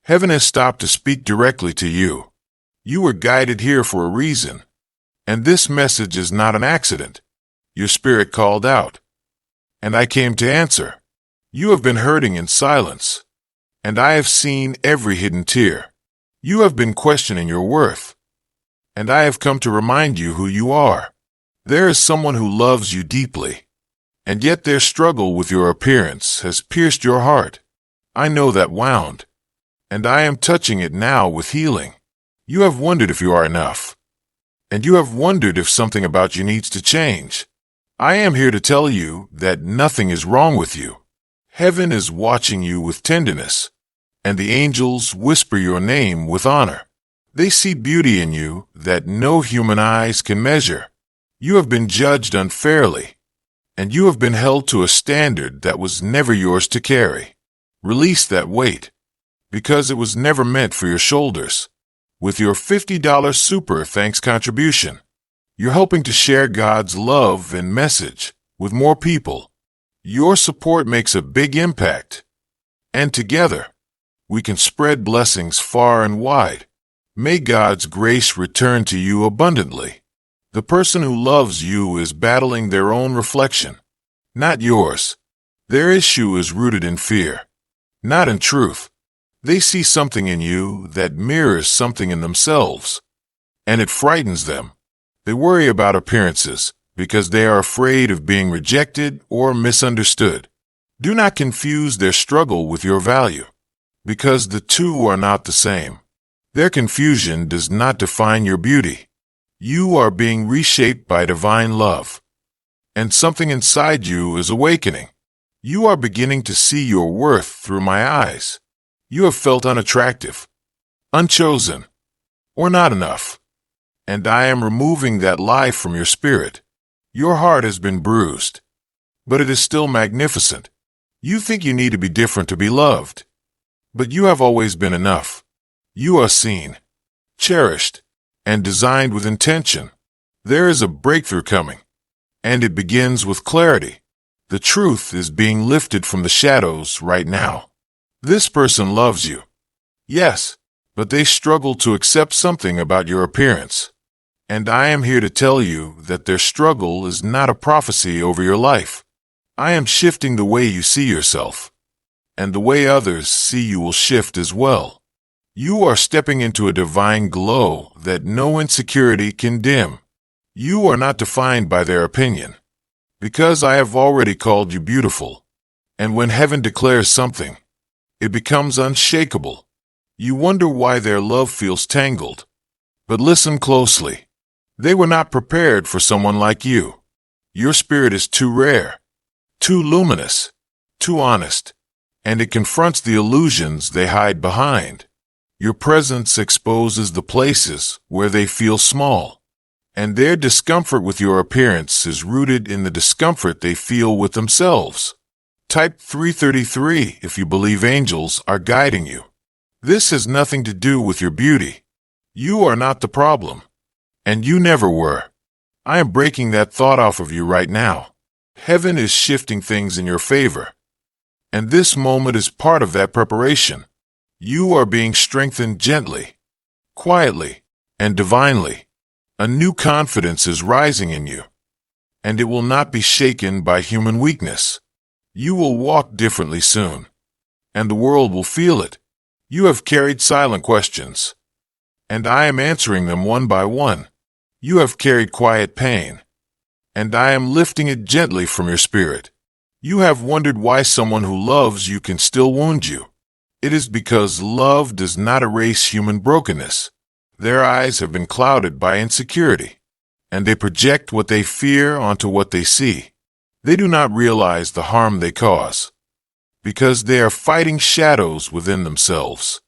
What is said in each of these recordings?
Heaven has stopped to speak directly to you. You were guided here for a reason. And this message is not an accident. Your spirit called out. And I came to answer. You have been hurting in silence. And I have seen every hidden tear. You have been questioning your worth. And I have come to remind you who you are. There is someone who loves you deeply. And yet their struggle with your appearance has pierced your heart. I know that wound. And I am touching it now with healing. You have wondered if you are enough. And you have wondered if something about you needs to change. I am here to tell you that nothing is wrong with you. Heaven is watching you with tenderness, and the angels whisper your name with honor. They see beauty in you that no human eyes can measure. You have been judged unfairly, and you have been held to a standard that was never yours to carry. Release that weight, because it was never meant for your shoulders. With your $50 super thanks contribution, you're helping to share God's love and message with more people. Your support makes a big impact. And together, we can spread blessings far and wide. May God's grace return to you abundantly. The person who loves you is battling their own reflection, not yours. Their issue is rooted in fear, not in truth. They see something in you that mirrors something in themselves, and it frightens them. They worry about appearances because they are afraid of being rejected or misunderstood. Do not confuse their struggle with your value, because the two are not the same. Their confusion does not define your beauty. You are being reshaped by divine love, and something inside you is awakening. You are beginning to see your worth through my eyes. You have felt unattractive, unchosen, or not enough. And I am removing that lie from your spirit. Your heart has been bruised, but it is still magnificent. You think you need to be different to be loved, but you have always been enough. You are seen, cherished, and designed with intention. There is a breakthrough coming, and it begins with clarity. The truth is being lifted from the shadows right now. This person loves you. Yes, but they struggle to accept something about your appearance. And I am here to tell you that their struggle is not a prophecy over your life. I am shifting the way you see yourself, and the way others see you will shift as well. You are stepping into a divine glow that no insecurity can dim. You are not defined by their opinion, because I have already called you beautiful. And when heaven declares something, it becomes unshakable. You wonder why their love feels tangled. But listen closely. They were not prepared for someone like you. Your spirit is too rare, too luminous, too honest, and it confronts the illusions they hide behind. Your presence exposes the places where they feel small, and their discomfort with your appearance is rooted in the discomfort they feel with themselves. Type 333 if you believe angels are guiding you. This has nothing to do with your beauty. You are not the problem, and you never were. I am breaking that thought off of you right now. Heaven is shifting things in your favor, and this moment is part of that preparation. You are being strengthened gently, quietly, and divinely. A new confidence is rising in you, and it will not be shaken by human weakness. You will walk differently soon, and the world will feel it. You have carried silent questions, and I am answering them one by one. You have carried quiet pain, and I am lifting it gently from your spirit. You have wondered why someone who loves you can still wound you. It is because love does not erase human brokenness. Their eyes have been clouded by insecurity, and they project what they fear onto what they see. They do not realize the harm they cause, because they are fighting shadows within themselves.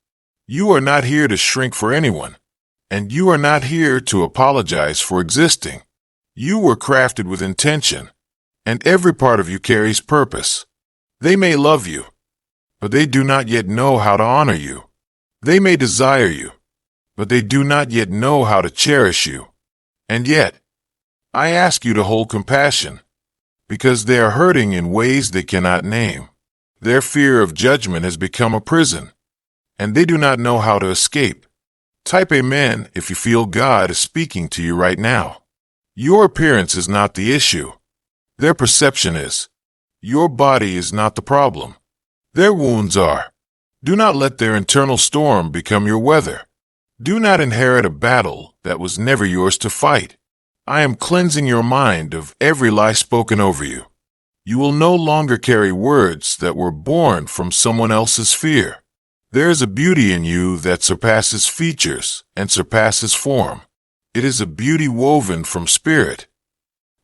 You are not here to shrink for anyone, and you are not here to apologize for existing. You were crafted with intention, and every part of you carries purpose. They may love you, but they do not yet know how to honor you. They may desire you, but they do not yet know how to cherish you. And yet, I ask you to hold compassion, because they are hurting in ways they cannot name. Their fear of judgment has become a prison, and they do not know how to escape. Type Amen if you feel God is speaking to you right now. Your appearance is not the issue. Their perception is. Your body is not the problem. Their wounds are. Do not let their internal storm become your weather. Do not inherit a battle that was never yours to fight. I am cleansing your mind of every lie spoken over you. You will no longer carry words that were born from someone else's fear. There is a beauty in you that surpasses features and surpasses form. It is a beauty woven from spirit,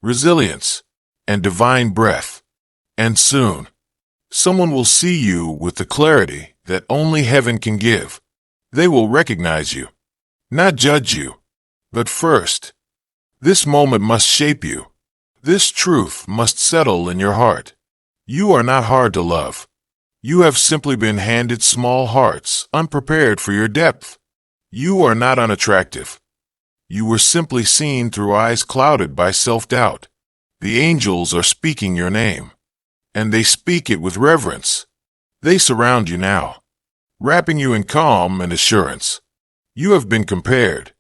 resilience, and divine breath. And soon, someone will see you with the clarity that only heaven can give. They will recognize you, not judge you, but first, this moment must shape you. This truth must settle in your heart. You are not hard to love. You have simply been handed small hearts, unprepared for your depth. You are not unattractive. You were simply seen through eyes clouded by self-doubt. The angels are speaking your name, and they speak it with reverence. They surround you now, wrapping you in calm and assurance. You have been compared,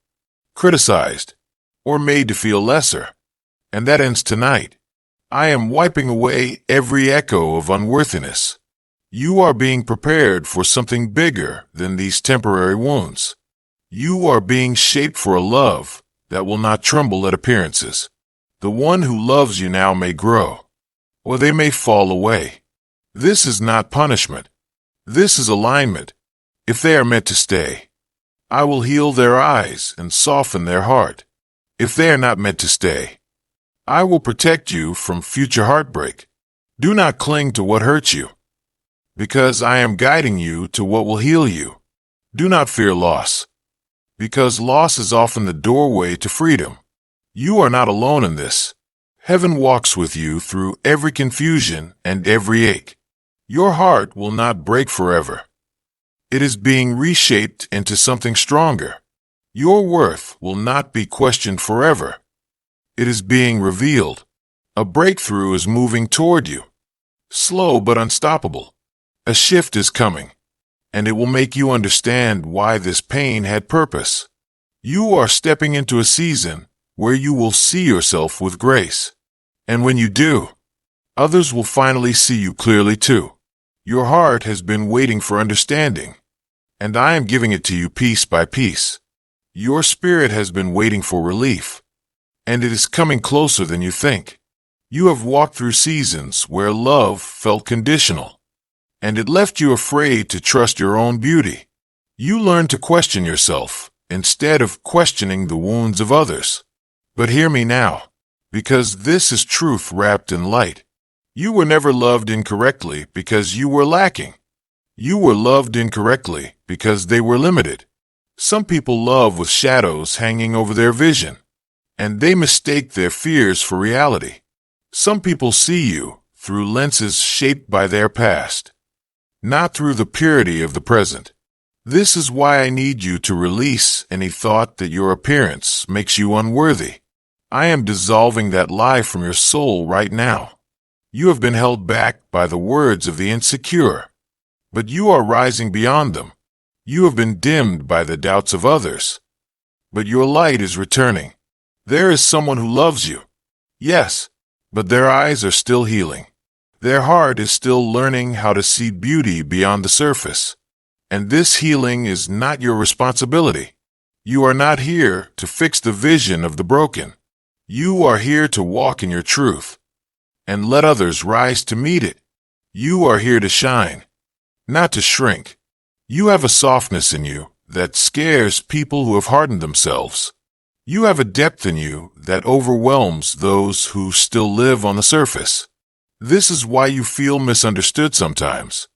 criticized, or made to feel lesser, and that ends tonight. I am wiping away every echo of unworthiness. You are being prepared for something bigger than these temporary wounds. You are being shaped for a love that will not tremble at appearances. The one who loves you now may grow, or they may fall away. This is not punishment. This is alignment. If they are meant to stay, I will heal their eyes and soften their heart. If they are not meant to stay, I will protect you from future heartbreak. Do not cling to what hurts you, because I am guiding you to what will heal you. Do not fear loss, because loss is often the doorway to freedom. You are not alone in this. Heaven walks with you through every confusion and every ache. Your heart will not break forever. It is being reshaped into something stronger. Your worth will not be questioned forever. It is being revealed. A breakthrough is moving toward you. Slow but unstoppable. A shift is coming, and it will make you understand why this pain had purpose. You are stepping into a season where you will see yourself with grace. And when you do, others will finally see you clearly too. Your heart has been waiting for understanding, and I am giving it to you piece by piece. Your spirit has been waiting for relief, and it is coming closer than you think. You have walked through seasons where love felt conditional, and it left you afraid to trust your own beauty. You learned to question yourself instead of questioning the wounds of others. But hear me now, because this is truth wrapped in light. You were never loved incorrectly because you were lacking. You were loved incorrectly because they were limited. Some people love with shadows hanging over their vision, and they mistake their fears for reality. Some people see you through lenses shaped by their past, not through the purity of the present. This is why I need you to release any thought that your appearance makes you unworthy. I am dissolving that lie from your soul right now. You have been held back by the words of the insecure, but you are rising beyond them. You have been dimmed by the doubts of others, but your light is returning. There is someone who loves you. Yes, but their eyes are still healing. Their heart is still learning how to see beauty beyond the surface. And this healing is not your responsibility. You are not here to fix the vision of the broken. You are here to walk in your truth and let others rise to meet it. You are here to shine, not to shrink. You have a softness in you that scares people who have hardened themselves. You have a depth in you that overwhelms those who still live on the surface. This is why you feel misunderstood sometimes.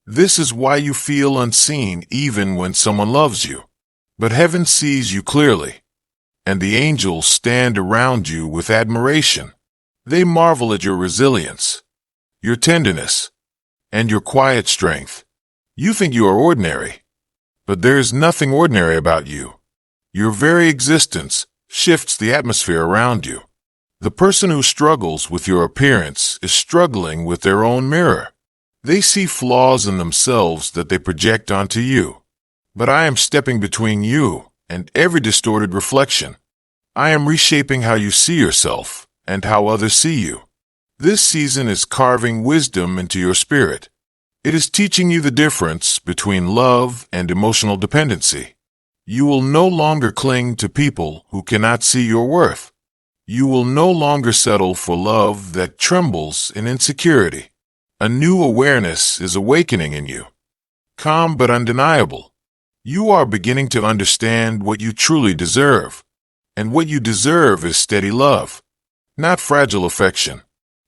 This is why you feel unseen even when someone loves you. But heaven sees you clearly, and the angels stand around you with admiration. They marvel at your resilience, your tenderness, and your quiet strength. You think you are ordinary, but there is nothing ordinary about you. Your very existence shifts the atmosphere around you. The person who struggles with your appearance is struggling with their own mirror. They see flaws in themselves that they project onto you. But I am stepping between you and every distorted reflection. I am reshaping how you see yourself and how others see you. This season is carving wisdom into your spirit. It is teaching you the difference between love and emotional dependency. You will no longer cling to people who cannot see your worth. You will no longer settle for love that trembles in insecurity. A new awareness is awakening in you. Calm but undeniable. You are beginning to understand what you truly deserve. And what you deserve is steady love, not fragile affection.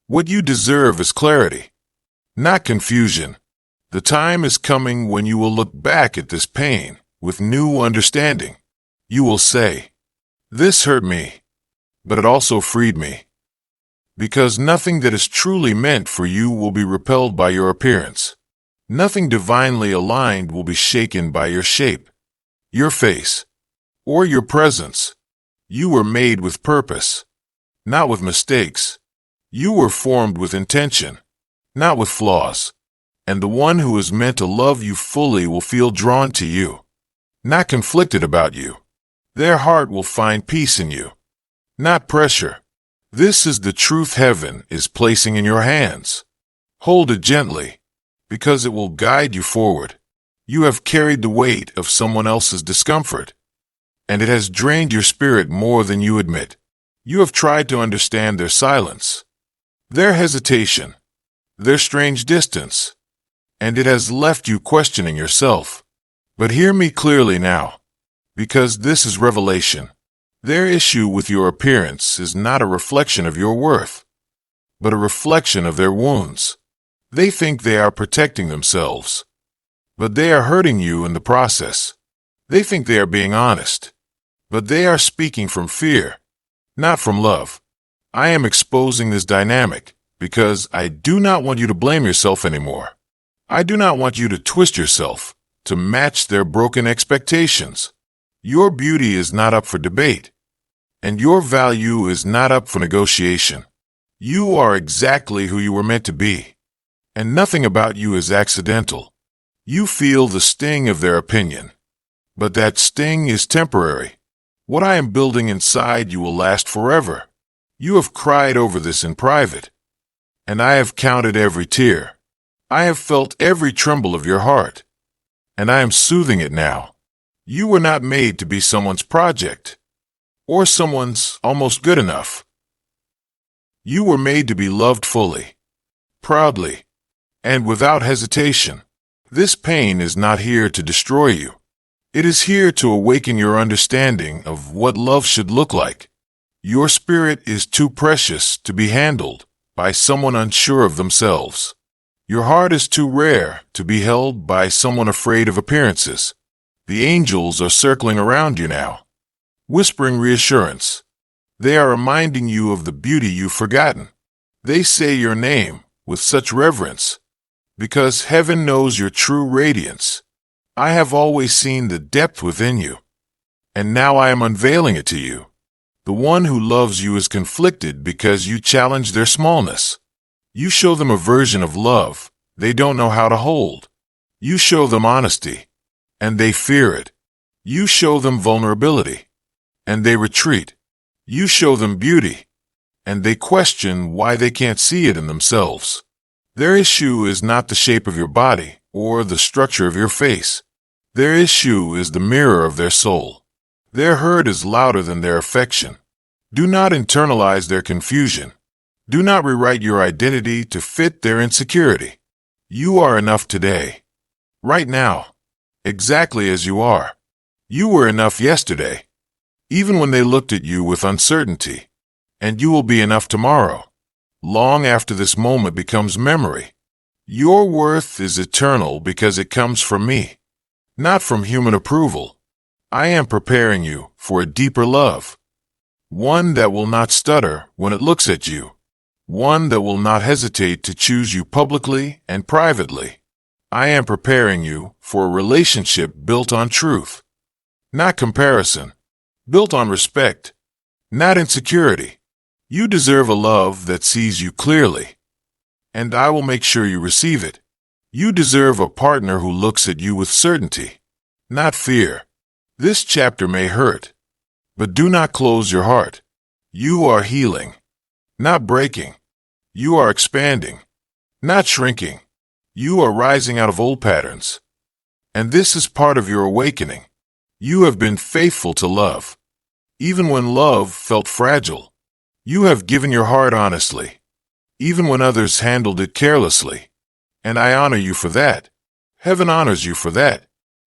What you deserve is clarity, not confusion. The time is coming when you will look back at this pain with new understanding. You will say, "This hurt me, but it also freed me." Because nothing that is truly meant for you will be repelled by your appearance. Nothing divinely aligned will be shaken by your shape, your face, or your presence. You were made with purpose, not with mistakes. You were formed with intention, not with flaws. And the one who is meant to love you fully will feel drawn to you, not conflicted about you. Their heart will find peace in you, not pressure. This is the truth heaven is placing in your hands. Hold it gently, because it will guide you forward. You have carried the weight of someone else's discomfort, and it has drained your spirit more than you admit. You have tried to understand their silence, their hesitation, their strange distance, and it has left you questioning yourself. But hear me clearly now, because this is revelation. Their issue with your appearance is not a reflection of your worth, but a reflection of their wounds. They think they are protecting themselves, but they are hurting you in the process. They think they are being honest, but they are speaking from fear, not from love. I am exposing this dynamic because I do not want you to blame yourself anymore. I do not want you to twist yourself to match their broken expectations. Your beauty is not up for debate, and your value is not up for negotiation. You are exactly who you were meant to be, and nothing about you is accidental. You feel the sting of their opinion, but that sting is temporary. What I am building inside you will last forever. You have cried over this in private, and I have counted every tear. I have felt every tremble of your heart, and I am soothing it now. You were not made to be someone's project, or someone's almost good enough. You were made to be loved fully, proudly, and without hesitation. This pain is not here to destroy you. It is here to awaken your understanding of what love should look like. Your spirit is too precious to be handled by someone unsure of themselves. Your heart is too rare to be held by someone afraid of appearances. The angels are circling around you now, whispering reassurance. They are reminding you of the beauty you've forgotten. They say your name with such reverence, because heaven knows your true radiance. I have always seen the depth within you, and now I am unveiling it to you. The one who loves you is conflicted because you challenge their smallness. You show them a version of love they don't know how to hold. You show them honesty, and they fear it. You show them vulnerability, and they retreat. You show them beauty, and they question why they can't see it in themselves. Their issue is not the shape of your body or the structure of your face. Their issue is the mirror of their soul. Their hurt is louder than their affection. Do not internalize their confusion. Do not rewrite your identity to fit their insecurity. You are enough today, right now, exactly as you are. You were enough yesterday, even when they looked at you with uncertainty, and you will be enough tomorrow, long after this moment becomes memory. Your worth is eternal because it comes from me, not from human approval. I am preparing you for a deeper love, one that will not stutter when it looks at you, one that will not hesitate to choose you publicly and privately. I am preparing you for a relationship built on truth, not comparison, built on respect, not insecurity. You deserve a love that sees you clearly, and I will make sure you receive it. You deserve a partner who looks at you with certainty, not fear. This chapter may hurt, but do not close your heart. You are healing, not breaking. You are expanding, not shrinking. You are rising out of old patterns. And this is part of your awakening. You have been faithful to love. Even when love felt fragile, you have given your heart honestly, even when others handled it carelessly. And I honor you for that. Heaven honors you for that.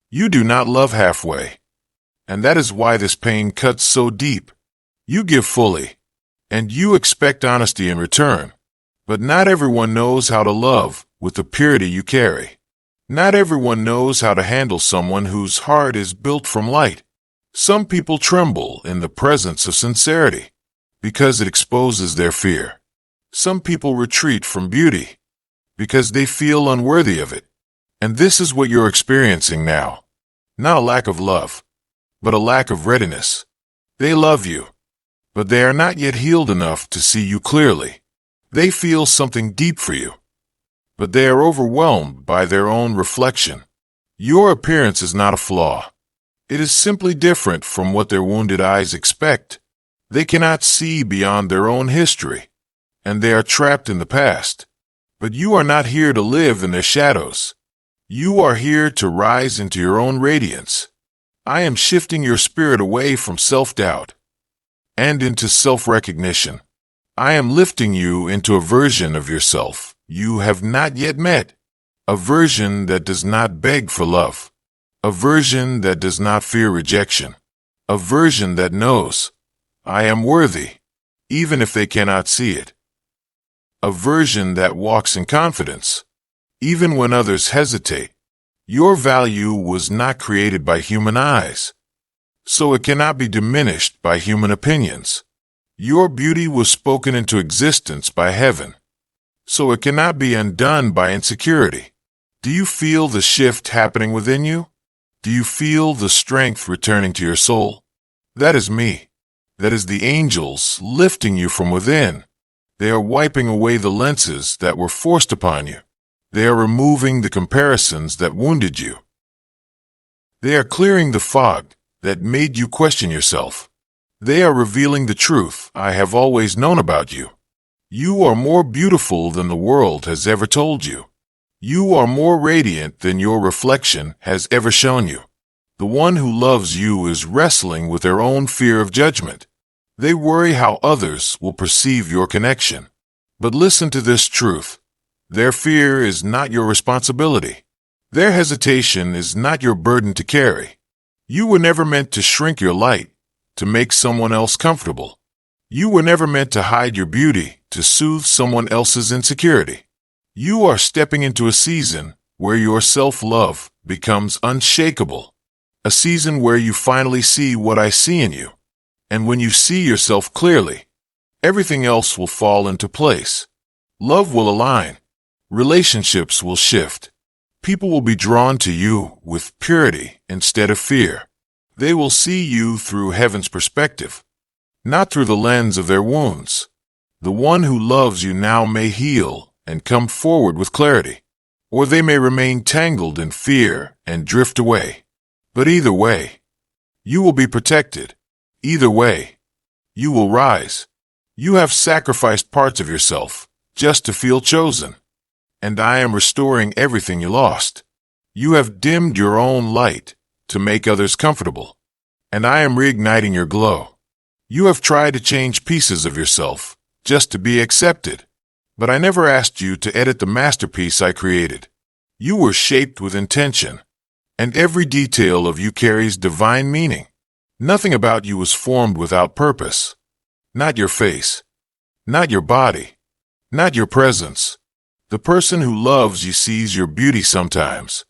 You do not love halfway. And that is why this pain cuts so deep. You give fully, and you expect honesty in return. But not everyone knows how to love with the purity you carry. Not everyone knows how to handle someone whose heart is built from light. Some people tremble in the presence of sincerity because it exposes their fear. Some people retreat from beauty because they feel unworthy of it. And this is what you're experiencing now. Not a lack of love, but a lack of readiness. They love you, but they are not yet healed enough to see you clearly. They feel something deep for you, but they are overwhelmed by their own reflection. Your appearance is not a flaw. It is simply different from what their wounded eyes expect. They cannot see beyond their own history, and they are trapped in the past. But you are not here to live in their shadows. You are here to rise into your own radiance. I am shifting your spirit away from self-doubt and into self-recognition. I am lifting you into a version of yourself you have not yet met, a version that does not beg for love, a version that does not fear rejection, a version that knows, I am worthy, even if they cannot see it, a version that walks in confidence, even when others hesitate. Your value was not created by human eyes, so it cannot be diminished by human opinions. Your beauty was spoken into existence by heaven, so it cannot be undone by insecurity. Do you feel the shift happening within you? Do you feel the strength returning to your soul? That is me. That is the angels lifting you from within. They are wiping away the lenses that were forced upon you. They are removing the comparisons that wounded you. They are clearing the fog that made you question yourself. They are revealing the truth I have always known about you. You are more beautiful than the world has ever told you. You are more radiant than your reflection has ever shown you. The one who loves you is wrestling with their own fear of judgment. They worry how others will perceive your connection. But listen to this truth. Their fear is not your responsibility. Their hesitation is not your burden to carry. You were never meant to shrink your light to make someone else comfortable. You were never meant to hide your beauty to soothe someone else's insecurity. You are stepping into a season where your self-love becomes unshakable, a season where you finally see what I see in you. And when you see yourself clearly, everything else will fall into place. Love will align. Relationships will shift. People will be drawn to you with purity instead of fear. They will see you through heaven's perspective, not through the lens of their wounds. The one who loves you now may heal and come forward with clarity, or they may remain tangled in fear and drift away. But either way, you will be protected. Either way, you will rise. You have sacrificed parts of yourself just to feel chosen, and I am restoring everything you lost. You have dimmed your own light to make others comfortable, and I am reigniting your glow. You have tried to change pieces of yourself just to be accepted, but I never asked you to edit the masterpiece I created. You were shaped with intention, and every detail of you carries divine meaning. Nothing about you was formed without purpose. Not your face, not your body, not your presence. The person who loves you sees your beauty sometimes,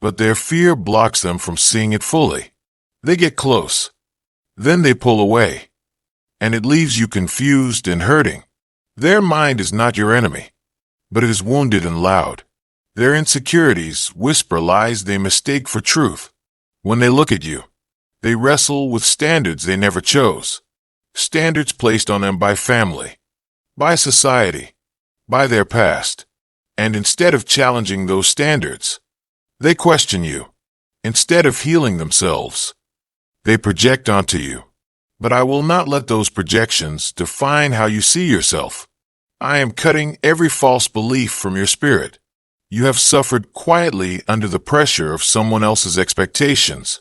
but their fear blocks them from seeing it fully. They get close, then they pull away, and it leaves you confused and hurting. Their mind is not your enemy, but it is wounded and loud. Their insecurities whisper lies they mistake for truth. When they look at you, they wrestle with standards they never chose, standards placed on them by family, by society, by their past. And instead of challenging those standards, they question you. Instead of healing themselves, they project onto you. But I will not let those projections define how you see yourself. I am cutting every false belief from your spirit. You have suffered quietly under the pressure of someone else's expectations,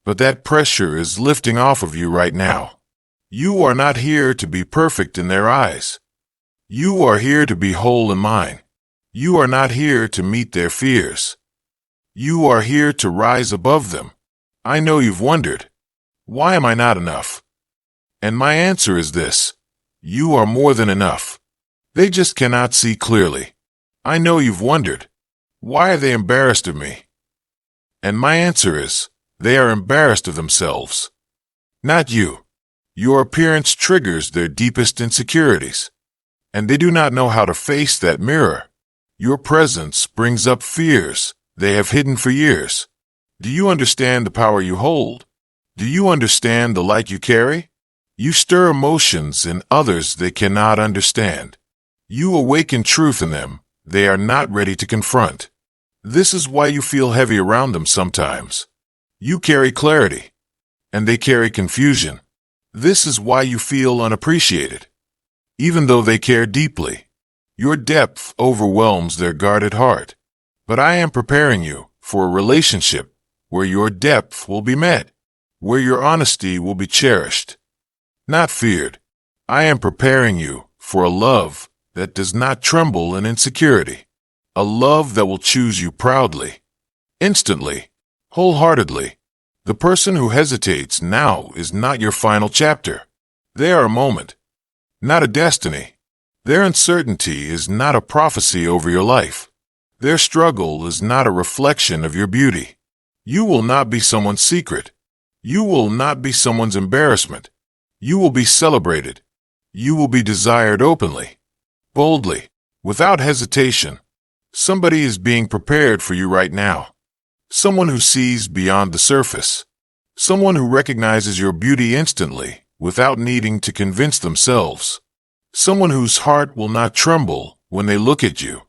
but that pressure is lifting off of you right now. You are not here to be perfect in their eyes. You are here to be whole in mine. You are not here to meet their fears. You are here to rise above them. I know you've wondered, why am I not enough? And my answer is this: you are more than enough. They just cannot see clearly. I know you've wondered, why are they embarrassed of me? And my answer is, they are embarrassed of themselves. Not you. Your appearance triggers their deepest insecurities, and they do not know how to face that mirror. Your presence brings up fears they have hidden for years. Do you understand the power you hold? Do you understand the light you carry? You stir emotions in others they cannot understand. You awaken truth in them they are not ready to confront. This is why you feel heavy around them sometimes. You carry clarity, and they carry confusion. This is why you feel unappreciated, even though they care deeply. Your depth overwhelms their guarded heart. But I am preparing you for a relationship where your depth will be met, where your honesty will be cherished, not feared. I am preparing you for a love that does not tremble in insecurity, a love that will choose you proudly, instantly, wholeheartedly. The person who hesitates now is not your final chapter. They are a moment, not a destiny. Their uncertainty is not a prophecy over your life. Their struggle is not a reflection of your beauty. You will not be someone's secret. You will not be someone's embarrassment. You will be celebrated. You will be desired openly, boldly, without hesitation. Somebody is being prepared for you right now. Someone who sees beyond the surface. Someone who recognizes your beauty instantly, without needing to convince themselves. Someone whose heart will not tremble when they look at you.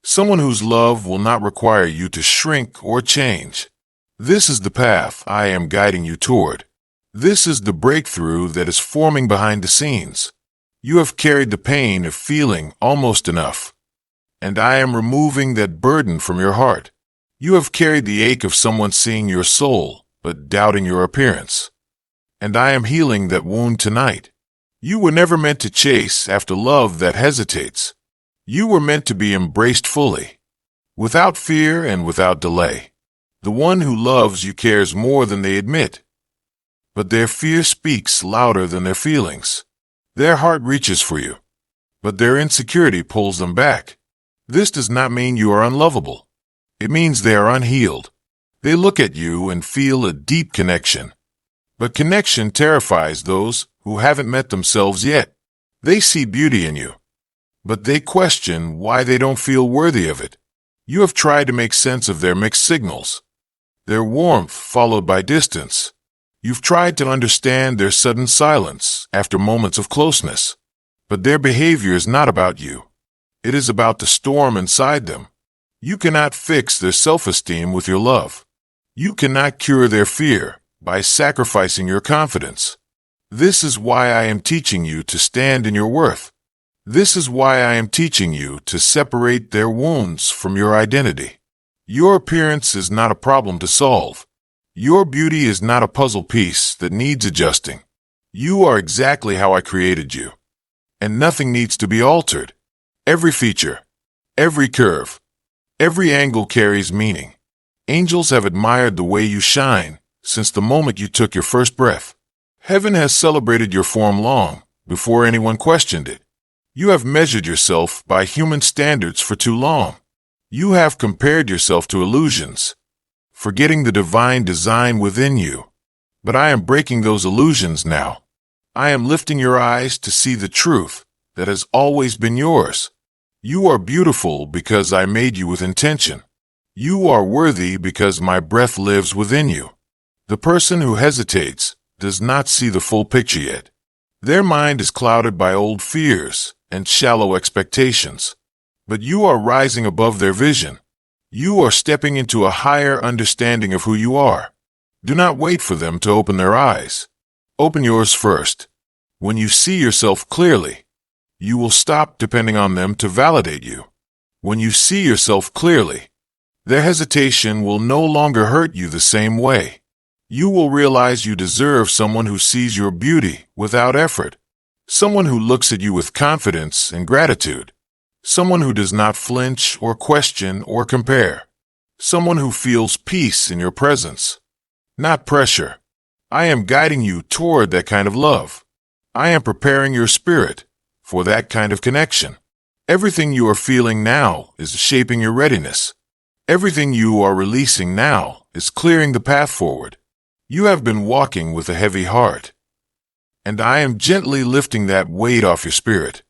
Someone whose love will not require you to shrink or change. This is the path I am guiding you toward. This is the breakthrough that is forming behind the scenes. You have carried the pain of feeling almost enough, and I am removing that burden from your heart. You have carried the ache of someone seeing your soul, but doubting your appearance, and I am healing that wound tonight. You were never meant to chase after love that hesitates. You were meant to be embraced fully, without fear and without delay. The one who loves you cares more than they admit, but their fear speaks louder than their feelings. Their heart reaches for you, but their insecurity pulls them back. This does not mean you are unlovable. It means they are unhealed. They look at you and feel a deep connection. But connection terrifies those who haven't met themselves yet. They see beauty in you, but they question why they don't feel worthy of it. You have tried to make sense of their mixed signals, their warmth followed by distance. You've tried to understand their sudden silence after moments of closeness. But their behavior is not about you. It is about the storm inside them. You cannot fix their self-esteem with your love. You cannot cure their fear by sacrificing your confidence. This is why I am teaching you to stand in your worth. This is why I am teaching you to separate their wounds from your identity. Your appearance is not a problem to solve. Your beauty is not a puzzle piece that needs adjusting. You are exactly how I created you, and nothing needs to be altered. Every feature, every curve, every angle carries meaning. Angels have admired the way you shine since the moment you took your first breath. Heaven has celebrated your form long before anyone questioned it. You have measured yourself by human standards for too long. You have compared yourself to illusions, forgetting the divine design within you. But I am breaking those illusions now. I am lifting your eyes to see the truth that has always been yours. You are beautiful because I made you with intention. You are worthy because my breath lives within you. The person who hesitates does not see the full picture yet. Their mind is clouded by old fears and shallow expectations. But you are rising above their vision. You are stepping into a higher understanding of who you are. Do not wait for them to open their eyes. Open yours first. When you see yourself clearly, you will stop depending on them to validate you. When you see yourself clearly, their hesitation will no longer hurt you the same way. You will realize you deserve someone who sees your beauty without effort, someone who looks at you with confidence and gratitude, someone who does not flinch or question or compare, someone who feels peace in your presence, not pressure. I am guiding you toward that kind of love. I am preparing your spirit for that kind of connection. Everything you are feeling now is shaping your readiness. Everything you are releasing now is clearing the path forward. You have been walking with a heavy heart, and I am gently lifting that weight off your spirit.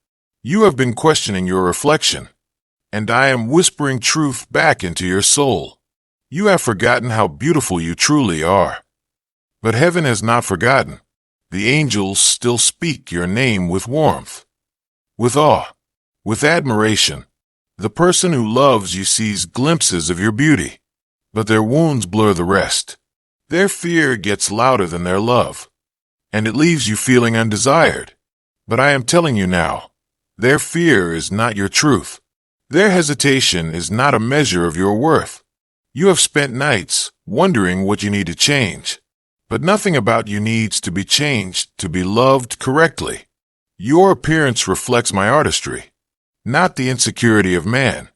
You have been questioning your reflection, and I am whispering truth back into your soul. You have forgotten how beautiful you truly are. But heaven has not forgotten. The angels still speak your name with warmth, with awe, with admiration. The person who loves you sees glimpses of your beauty, but their wounds blur the rest. Their fear gets louder than their love, and it leaves you feeling undesired. But I am telling you now, their fear is not your truth. Their hesitation is not a measure of your worth. You have spent nights wondering what you need to change, but nothing about you needs to be changed to be loved correctly. Your appearance reflects my artistry, not the insecurity of man.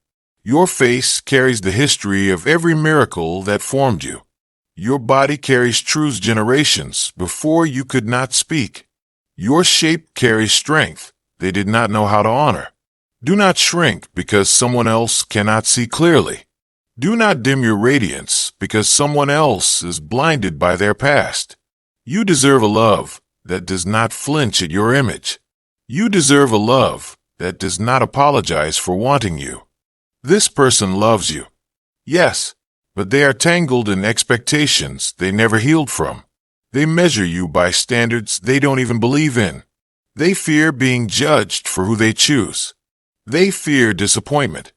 Your face carries the history of every miracle that formed you. Your body carries truths generations before you could not speak. Your shape carries strength they did not know how to honor. Do not shrink because someone else cannot see clearly. Do not dim your radiance because someone else is blinded by their past. You deserve a love that does not flinch at your image. You deserve a love that does not apologize for wanting you. This person loves you. Yes, but they are tangled in expectations they never healed from. They measure you by standards they don't even believe in. They fear being judged for who they choose. They fear disappointment,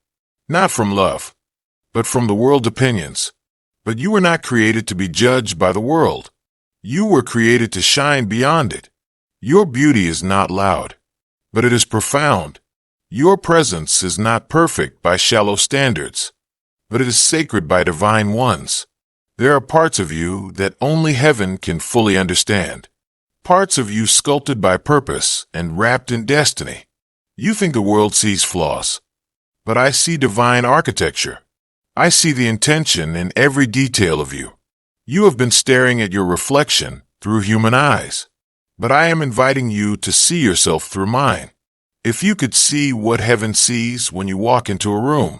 not from love, but from the world's opinions. But you were not created to be judged by the world. You were created to shine beyond it. Your beauty is not loud, but it is profound. Your presence is not perfect by shallow standards, but it is sacred by divine ones. There are parts of you that only heaven can fully understand. Parts of you sculpted by purpose and wrapped in destiny. You think the world sees flaws, but I see divine architecture. I see the intention in every detail of you. You have been staring at your reflection through human eyes, but I am inviting you to see yourself through mine. If you could see what heaven sees when you walk into a room,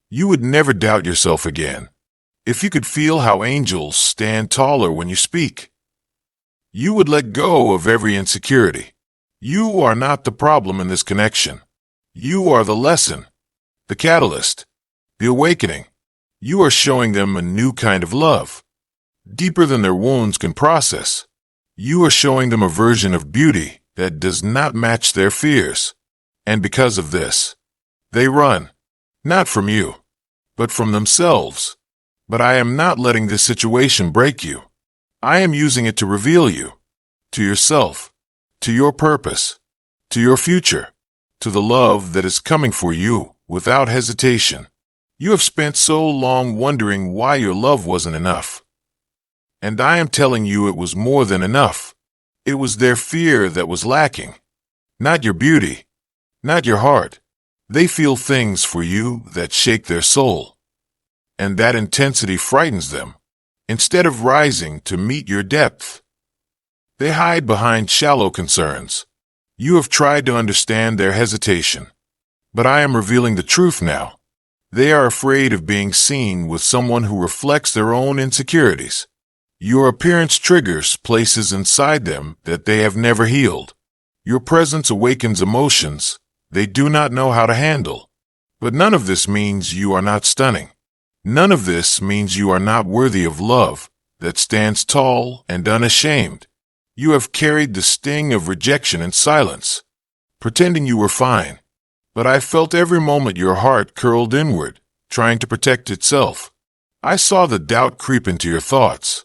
you would never doubt yourself again. If you could feel how angels stand taller when you speak, you would let go of every insecurity. You are not the problem in this connection. You are the lesson, the catalyst, the awakening. You are showing them a new kind of love, deeper than their wounds can process. You are showing them a version of beauty that does not match their fears. And because of this, they run, not from you, but from themselves. But I am not letting this situation break you. I am using it to reveal you, to yourself, to your purpose, to your future, to the love that is coming for you without hesitation. You have spent so long wondering why your love wasn't enough. And I am telling you it was more than enough. It was their fear that was lacking, not your beauty, not your heart. They feel things for you that shake their soul, and that intensity frightens them. Instead of rising to meet your depth, they hide behind shallow concerns. You have tried to understand their hesitation, but I am revealing the truth now. They are afraid of being seen with someone who reflects their own insecurities. Your appearance triggers places inside them that they have never healed. Your presence awakens emotions they do not know how to handle. But none of this means you are not stunning. None of this means you are not worthy of love that stands tall and unashamed. You have carried the sting of rejection in silence, pretending you were fine. But I felt every moment your heart curled inward, trying to protect itself. I saw the doubt creep into your thoughts.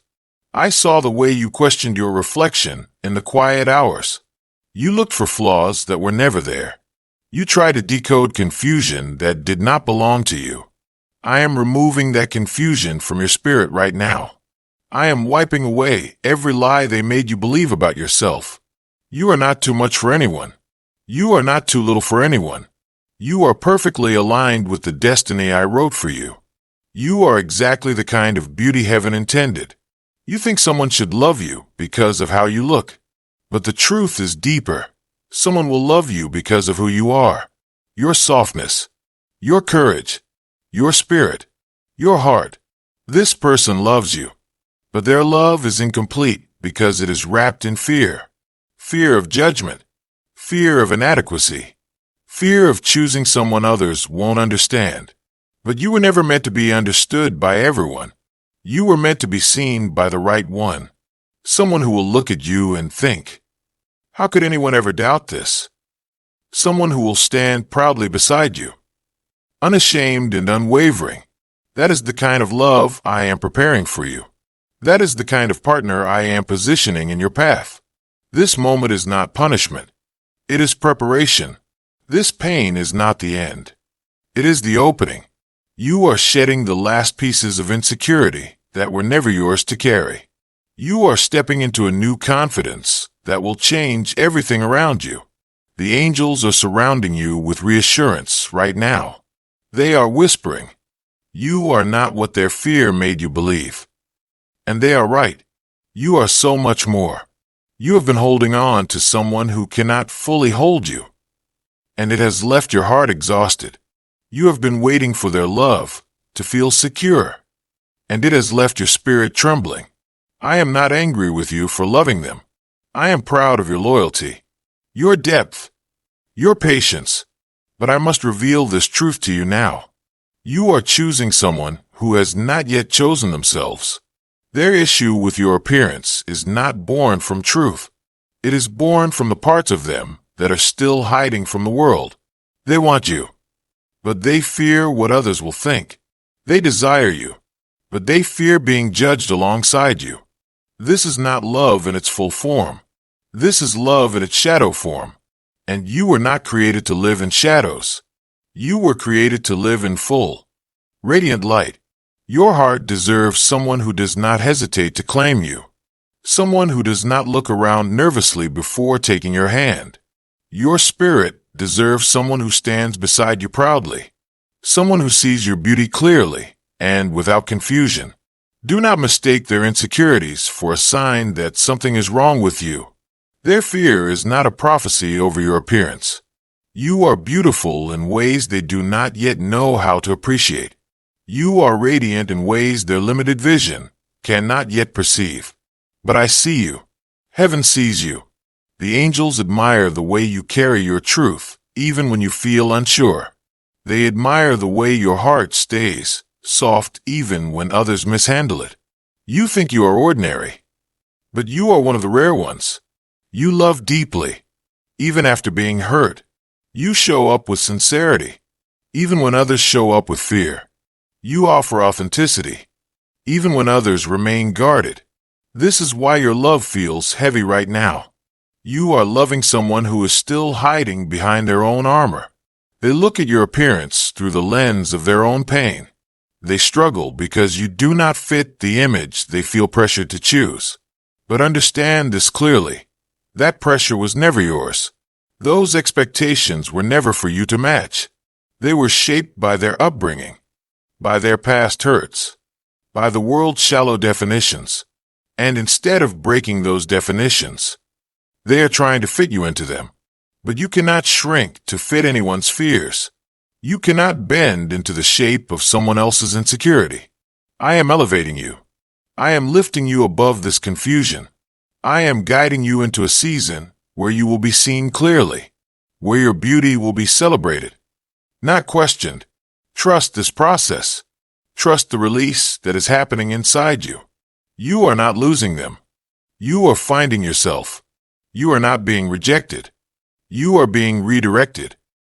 I saw the way you questioned your reflection in the quiet hours. You looked for flaws that were never there. You tried to decode confusion that did not belong to you. I am removing that confusion from your spirit right now. I am wiping away every lie they made you believe about yourself. You are not too much for anyone. You are not too little for anyone. You are perfectly aligned with the destiny I wrote for you. You are exactly the kind of beauty heaven intended. You think someone should love you because of how you look. But the truth is deeper. Someone will love you because of who you are. Your softness, your courage, your spirit, your heart. This person loves you. But their love is incomplete because it is wrapped in fear. Fear of judgment. Fear of inadequacy. Fear of choosing someone others won't understand. But you were never meant to be understood by everyone. You were meant to be seen by the right one. Someone who will look at you and think, how could anyone ever doubt this? Someone who will stand proudly beside you. Unashamed and unwavering. That is the kind of love I am preparing for you. That is the kind of partner I am positioning in your path. This moment is not punishment. It is preparation. This pain is not the end. It is the opening. You are shedding the last pieces of insecurity that were never yours to carry. You are stepping into a new confidence that will change everything around you. The angels are surrounding you with reassurance right now. They are whispering, you are not what their fear made you believe. And they are right. You are so much more. You have been holding on to someone who cannot fully hold you. And it has left your heart exhausted. You have been waiting for their love to feel secure. And it has left your spirit trembling. I am not angry with you for loving them. I am proud of your loyalty, your depth, your patience. But I must reveal this truth to you now. You are choosing someone who has not yet chosen themselves. Their issue with your appearance is not born from truth. It is born from the parts of them that are still hiding from the world. They want you, but they fear what others will think. They desire you, but they fear being judged alongside you. This is not love in its full form. This is love in its shadow form. And you were not created to live in shadows. You were created to live in full, radiant light. Your heart deserves someone who does not hesitate to claim you. Someone who does not look around nervously before taking your hand. Your spirit deserves someone who stands beside you proudly. Someone who sees your beauty clearly and without confusion. Do not mistake their insecurities for a sign that something is wrong with you. Their fear is not a prophecy over your appearance. You are beautiful in ways they do not yet know how to appreciate. You are radiant in ways their limited vision cannot yet perceive. But I see you. Heaven sees you. The angels admire the way you carry your truth, even when you feel unsure. They admire the way your heart stays soft even when others mishandle it. You think you are ordinary, but you are one of the rare ones. You love deeply, even after being hurt. You show up with sincerity, even when others show up with fear. You offer authenticity, even when others remain guarded. This is why your love feels heavy right now. You are loving someone who is still hiding behind their own armor. They look at your appearance through the lens of their own pain. They struggle because you do not fit the image they feel pressured to choose. But understand this clearly. That pressure was never yours. Those expectations were never for you to match. They were shaped by their upbringing, by their past hurts, by the world's shallow definitions. And instead of breaking those definitions, they are trying to fit you into them. But you cannot shrink to fit anyone's fears. You cannot bend into the shape of someone else's insecurity. I am elevating you. I am lifting you above this confusion. I am guiding you into a season where you will be seen clearly, where your beauty will be celebrated, not questioned. Trust this process. Trust the release that is happening inside you. You are not losing them. You are finding yourself. You are not being rejected. You are being redirected.